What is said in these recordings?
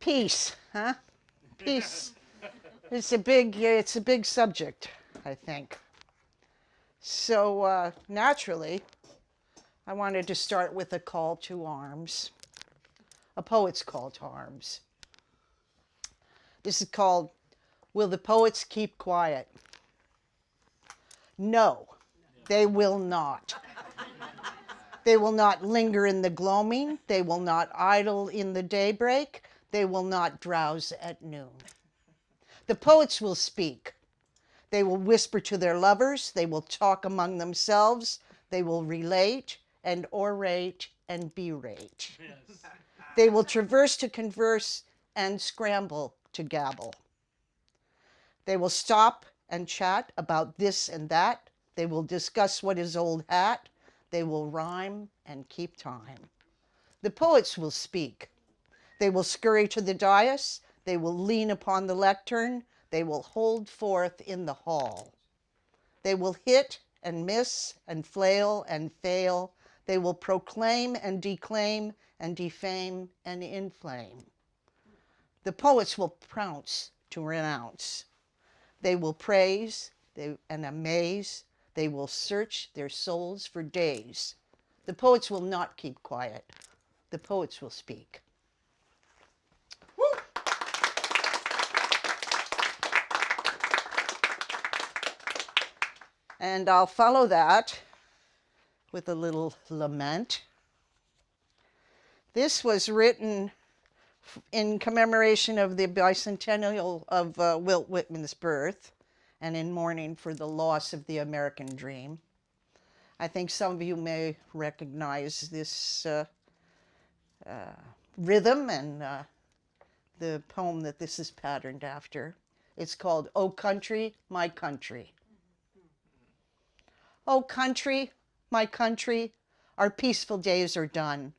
Peace, huh? Peace. It's a big subject, I think. So naturally, I wanted to start with a call to arms, a poet's call to arms. This is called, Will the Poets Keep Quiet? No, they will not. They will not linger in the gloaming. They will not idle in the daybreak. They will not drowse at noon. The poets will speak. They will whisper to their lovers. They will talk among themselves. They will relate and orate and berate. Yes. They will traverse to converse and scramble to gabble. They will stop and chat about this and that. They will discuss what is old hat. They will rhyme and keep time. The poets will speak. They will scurry to the dais. They will lean upon the lectern. They will hold forth in the hall. They will hit and miss and flail and fail. They will proclaim and declaim and defame and inflame. The poets will prounce to renounce. They will praise and amaze. They will search their souls for days. The poets will not keep quiet. The poets will speak. Woo! And I'll follow that with a little lament. This was written in commemoration of the bicentennial of Walt Whitman's birth and in mourning for the loss of the American dream. I think some of you may recognize this rhythm and the poem that this is patterned after. It's called, "O Country, My Country." O country, my country, our peaceful days are done.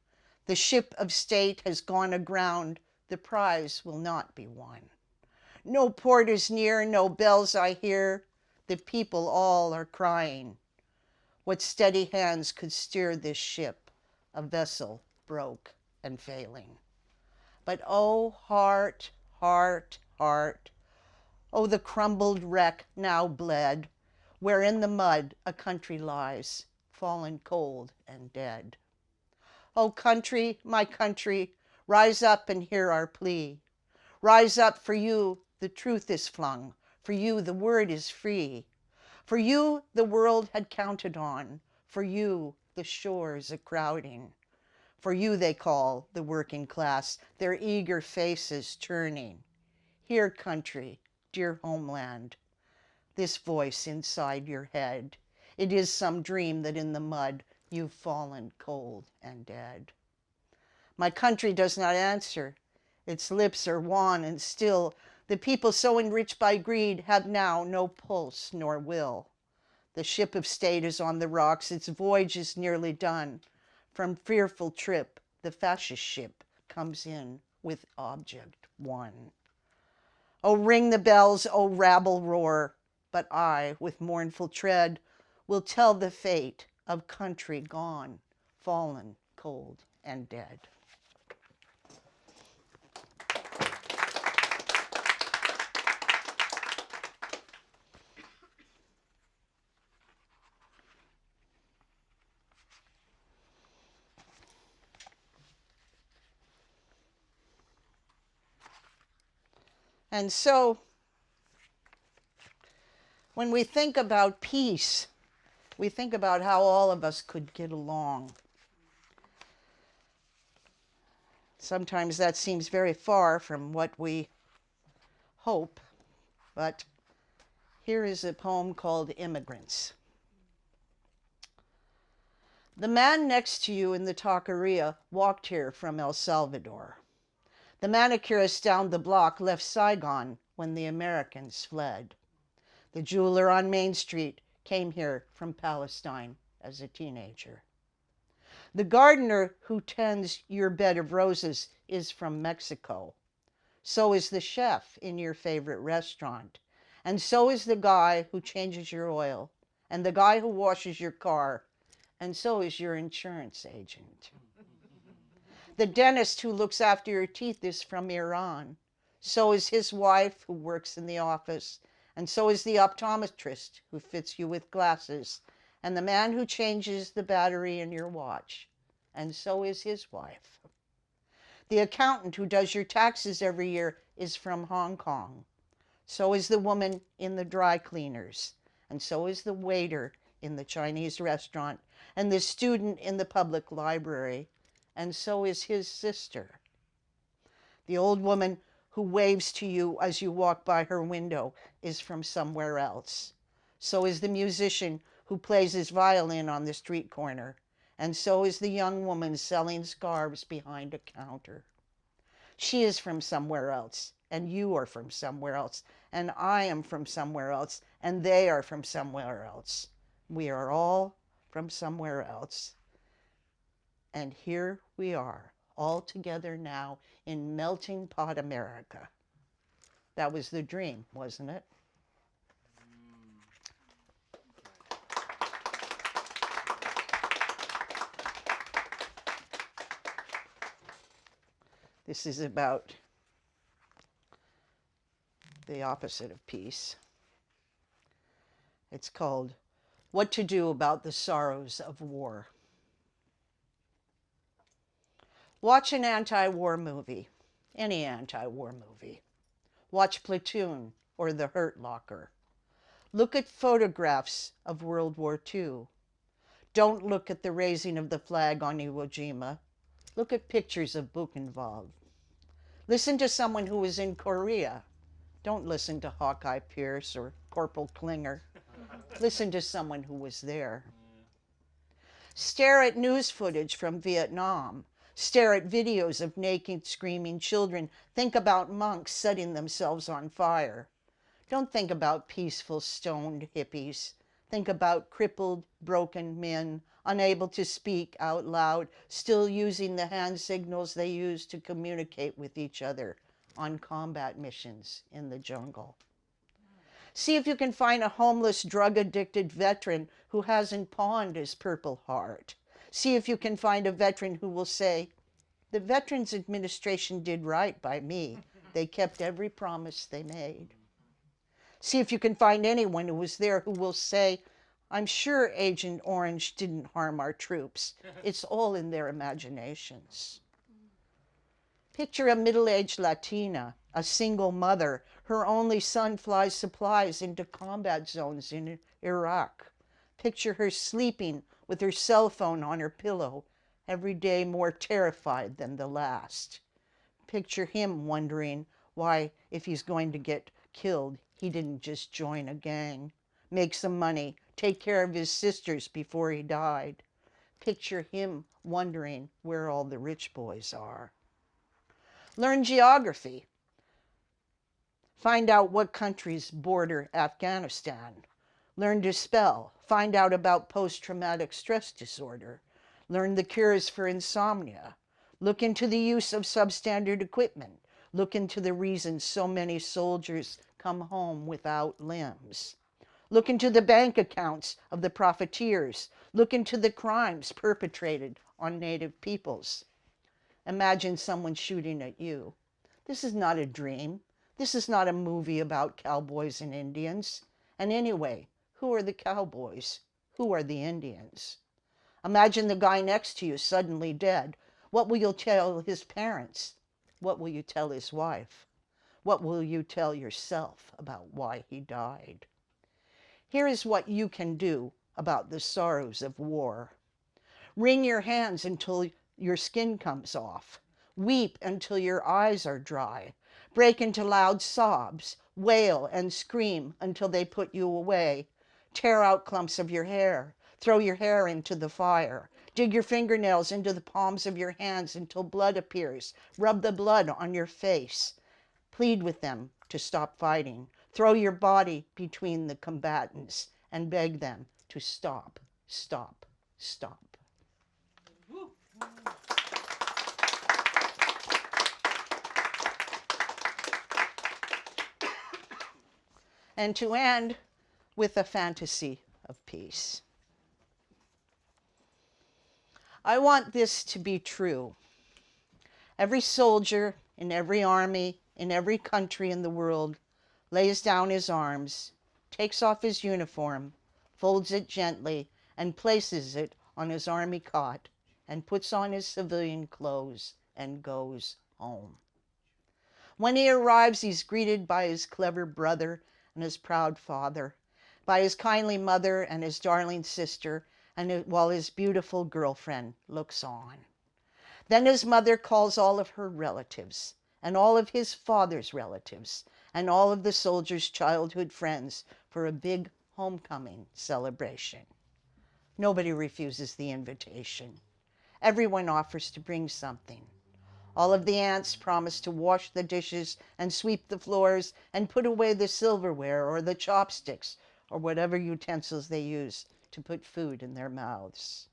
The ship of state has gone aground. The prize will not be won. No port is near, no bells I hear. The people all are crying. What steady hands could steer this ship, a vessel broke and failing? But oh, heart, heart, heart, oh, the crumbled wreck now bled, where in the mud a country lies, fallen cold and dead. O country, my country, rise up and hear our plea. Rise up, for you the truth is flung, for you the word is free. For you the world had counted on, for you the shores a crowding. For you they call, the working class, their eager faces turning. Hear, country, dear homeland, this voice inside your head. It is some dream that in the mud you've fallen cold and dead. My country does not answer. Its lips are wan and still. The people so enriched by greed have now no pulse nor will. The ship of state is on the rocks. Its voyage is nearly done. From fearful trip, the fascist ship comes in with object won. Oh, ring the bells, oh, rabble roar. But I, with mournful tread, will tell the fate of country gone, fallen, cold, and dead. And so, when we think about peace, we think about how all of us could get along. Sometimes that seems very far from what we hope, but here is a poem called Immigrants. The man next to you in the taqueria walked here from El Salvador. The manicurist down the block left Saigon when the Americans fled. The jeweler on Main Street came here from Palestine as a teenager. The gardener who tends your bed of roses is from Mexico. So is the chef in your favorite restaurant. And so is the guy who changes your oil, and the guy who washes your car, and so is your insurance agent. The dentist who looks after your teeth is from Iran. So is his wife who works in the office. And so is the optometrist who fits you with glasses. And the man who changes the battery in your watch. And so is his wife. The accountant who does your taxes every year is from Hong Kong. So is the woman in the dry cleaners. And so is the waiter in the Chinese restaurant. And the student in the public library. And so is his sister. The old woman who waves to you as you walk by her window is from somewhere else. So is the musician who plays his violin on the street corner. And so is the young woman selling scarves behind a counter. She is from somewhere else, and you are from somewhere else, and I am from somewhere else, and they are from somewhere else. We are all from somewhere else. And here we are, all together now in melting pot America. That was the dream, wasn't it? This is about the opposite of peace. It's called What to Do About the Sorrows of War. Watch an anti-war movie, any anti-war movie. Watch Platoon or The Hurt Locker. Look at photographs of World War II. Don't look at the raising of the flag on Iwo Jima. Look at pictures of Buchenwald. Listen to someone who was in Korea. Don't listen to Hawkeye Pierce or Corporal Klinger. Listen to someone who was there. Stare at news footage from Vietnam. Stare at videos of naked, screaming children. Think about monks setting themselves on fire. Don't think about peaceful, stoned hippies. Think about crippled, broken men, unable to speak out loud, still using the hand signals they use to communicate with each other on combat missions in the jungle. See if you can find a homeless, drug-addicted veteran who hasn't pawned his Purple Heart. See if you can find a veteran who will say, "The Veterans Administration did right by me. They kept every promise they made." See if you can find anyone who was there who will say, "I'm sure Agent Orange didn't harm our troops. It's all in their imaginations." Picture a middle-aged Latina, a single mother. Her only son flies supplies into combat zones in Iraq. Picture her sleeping with her cell phone on her pillow, every day more terrified than the last. Picture him wondering why, if he's going to get killed, he didn't just join a gang, make some money, take care of his sisters before he died. Picture him wondering where all the rich boys are. Learn geography. Find out what countries border Afghanistan. Learn to spell. Find out about post-traumatic stress disorder. Learn the cures for insomnia. Look into the use of substandard equipment. Look into the reasons so many soldiers come home without limbs. Look into the bank accounts of the profiteers. Look into the crimes perpetrated on Native peoples. Imagine someone shooting at you. This is not a dream. This is not a movie about cowboys and Indians. And anyway, who are the cowboys? Who are the Indians? Imagine the guy next to you suddenly dead. What will you tell his parents? What will you tell his wife? What will you tell yourself about why he died? Here is what you can do about the sorrows of war. Wring your hands until your skin comes off. Weep until your eyes are dry. Break into loud sobs. Wail and scream until they put you away. Tear out clumps of your hair. Throw your hair into the fire. Dig your fingernails into the palms of your hands until blood appears. Rub the blood on your face. Plead with them to stop fighting. Throw your body between the combatants and beg them to stop, stop, stop. And to end with a fantasy of peace. I want this to be true. Every soldier in every army, in every country in the world, lays down his arms, takes off his uniform, folds it gently, and places it on his army cot, and puts on his civilian clothes and goes home. When he arrives, he's greeted by his clever brother and his proud father, by his kindly mother and his darling sister, and while his beautiful girlfriend looks on. Then his mother calls all of her relatives, and all of his father's relatives, and all of the soldier's childhood friends for a big homecoming celebration. Nobody refuses the invitation. Everyone offers to bring something. All of the aunts promise to wash the dishes and sweep the floors and put away the silverware or the chopsticks or whatever utensils they use to put food in their mouths.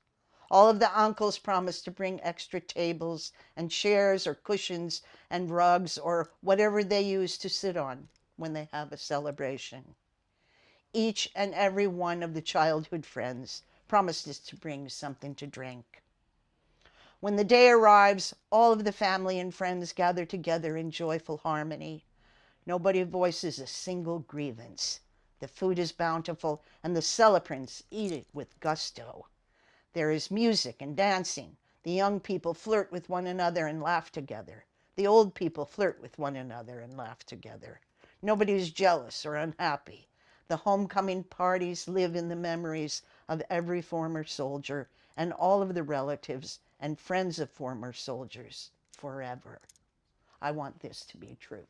All of the uncles promise to bring extra tables and chairs or cushions and rugs or whatever they use to sit on when they have a celebration. Each and every one of the childhood friends promises to bring something to drink. When the day arrives, all of the family and friends gather together in joyful harmony. Nobody voices a single grievance. The food is bountiful, and the celebrants eat it with gusto. There is music and dancing. The young people flirt with one another and laugh together. The old people flirt with one another and laugh together. Nobody is jealous or unhappy. The homecoming parties live in the memories of every former soldier and all of the relatives and friends of former soldiers forever. I want this to be true.